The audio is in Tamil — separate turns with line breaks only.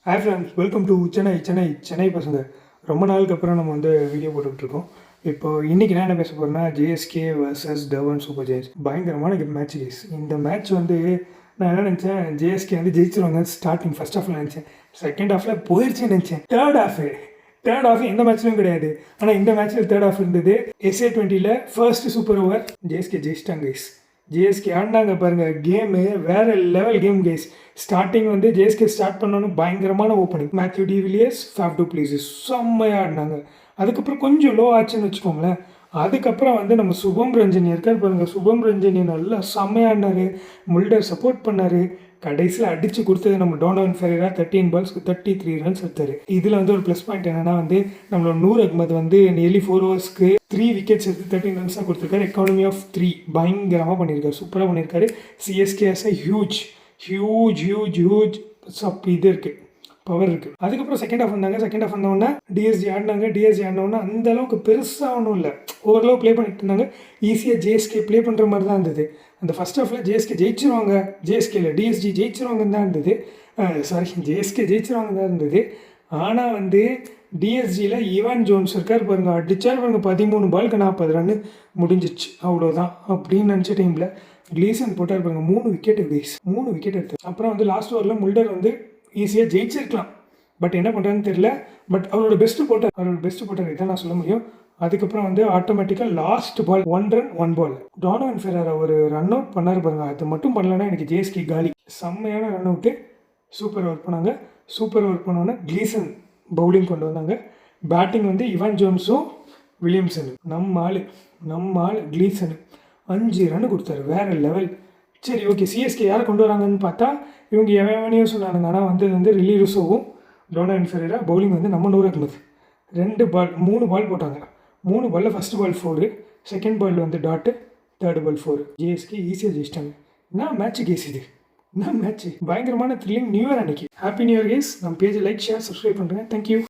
Hi friends, welcome to Chennai பசங்க. ரொம்ப நாளுக்கு அப்புறம் நம்ம வந்து வீடியோ போட்டுட்ருக்கோம். இப்போ இன்றைக்கி நான் என்ன பேச போகிறேன்னா, ஜேஎஸ்கே வர்சஸ் டெவன் சூப்பர் ஜெயின்ஸ். பயங்கரமான மேட்ச் கேஸ். இந்த மேட்ச் வந்து நான் என்ன நினச்சேன், ஜேஎஸ்கே வந்து ஜெயிச்சிருவாங்க ஸ்டார்டிங் ஃபஸ்ட் ஹாஃபில் நினச்சேன். செகண்ட் ஹாஃபில் போயிடுச்சுன்னு நினச்சேன். தேர்ட் ஹாஃப் எந்த மேட்ச்லையும் கிடையாது. ஆனால் இந்த மேட்ச்சில் தேர்ட் ஹாஃப் இருந்தது. SA20 first super over JSK ஜெயிச்சிட்டாங்க கைஸ். ஜேஎஸ்கே ஆடினாங்க பாருங்கள், கேமு வேறு லெவல் கேம் கைஸ். ஸ்டார்டிங் வந்து ஜேஎஸ்கே ஸ்டார்ட் பண்ணோன்னு பயங்கரமான opening. Matthew de Villiers, Faf du Plessis செம்மையாக ஆடினாங்க. அதுக்கப்புறம் கொஞ்சம் லோ ஆச்சுன்னு வச்சுக்கோங்களேன். அதுக்கப்புறம் வந்து நம்ம சுபம் ரஞ்சனி இருக்கார் பாருங்கள், சுபம் ரஞ்சனி நல்லா செம்மையாக ஆடினார். முல்டர் சப்போர்ட் பண்ணார். கடைசியில் அடித்து கொடுத்தது நம்ம டோனோவன் ஃபெரேரா. 13 பால்ஸ்க்கு 33 ரன்ஸ் எடுத்தார். இதில் வந்து ஒரு ப்ளஸ் பாயிண்ட் என்னென்னா வந்து நம்மளோட நூர் அகமது வந்து நியர்லி 4 ஓவர்ஸ்க்கு 3 விக்கெட்ஸ் எடுத்து 13 ரன்ஸ் தான் கொடுத்துருக்காரு. எக்கானமி ஆஃப் 3 பயங்கரமாக பண்ணியிருக்காரு, சூப்பராக பண்ணியிருக்காரு. சிஎஸ்கே ஆஸ் அ ஹியூஜ் இது இருக்குது, பவர் இருக்குது. அதுக்கப்புறம் செகண்ட் ஹாஃப் வந்தோடனே டிஎஸ்ஜி ஆடினோடனே அந்தளவுக்கு பெருசாக ஒன்றும் இல்லை, ஓவரளவு ப்ளே பண்ணிட்டு இருந்தாங்க. ஈஸியாக ஜேஎஸ்கே ப்ளே பண்ணுற மாதிரி தான் இருந்தது. அந்த ஃபஸ்ட் ஹாஃபில் ஜேஎஸ்கே டிஎஸ்ஜி ஜெயிச்சிருவாங்கன்னு தான் இருந்தது. ஜேஎஸ்கே ஜெயிச்சிருவாங்க தான் இருந்தது. ஆனால் வந்து டிஎஸ்ஜியில் ஈவான் ஜோன்ஸ் இருக்கார் பாருங்கள், அடித்தார் பாருங்கள், 13 பாலுக்கு 40 ரன்னு முடிஞ்சிச்சு, அவ்வளோதான் அப்படின்னு நினச்ச டைமில் கிளீசன் போட்டார் பாருங்கள், 3 விக்கெட் எடுத்தார். அப்புறம் வந்து லாஸ்ட் ஓவரில் முல்டர் வந்து ஈஸியாக ஜெயிச்சிருக்கலாம், பட் என்ன பண்ணுறான்னு தெரியல. பட் அவரோட பெஸ்ட்டு போட்டார் இதான் நான் சொல்ல முடியும். அதுக்கப்புறம் வந்து ஆட்டோமேட்டிக்காக லாஸ்ட் பால் 1 ரன் 1 பால் டோனோவன் ஃபெரேரா ஒரு ரன் அவுட் பண்ணார் பாருங்க. அது மட்டும் பண்ணலன்னா எனக்கு ஜேஎஸ்கே காலி. செம்மையான ரன் அவுட்டு, சூப்பர் ஒர்க் பண்ணாங்க. சூப்பர் ஒர்க் பண்ணோன்னே கிளீசன் பவுலிங் கொண்டு வந்தாங்க. பேட்டிங் வந்து இவான் ஜோன்ஸும் வில்லியம்சனு. நம்ம ஆள் கிளீசனு 5 ரன் கொடுத்தாரு, வேறு லெவல். சரி, ஓகே, சிஎஸ்கே யாரை கொண்டு வராங்கன்னு பார்த்தா இவங்க எவனையும் சொன்னாங்க. ஆனால் வந்து ரிலி ருசோவும் டோனோவன் ஃபெரேரா. பவுலிங் வந்து நம்ம நூர் அகமது. 3 பால் போட்டாங்க. 3 பாலில் ஃபஸ்ட் பால் 4, செகண்ட் பால் வந்து டாட்டு, தேர்ட் பால் 4. ஜேஎஸ்கே ஈஸியாக ஜெயிச்சிட்டாங்க. என்ன மேட்ச் கேஸ் இது, என்ன மேட்ச், பயங்கரமான த்ரில்லிங் நியூ இயர் அன்னைக்கு. Happy new year guys. நம்ம பேஜை லைக், ஷேர், சப்ஸ்கிரைப் பண்ணுறேன். தேங்க்யூ.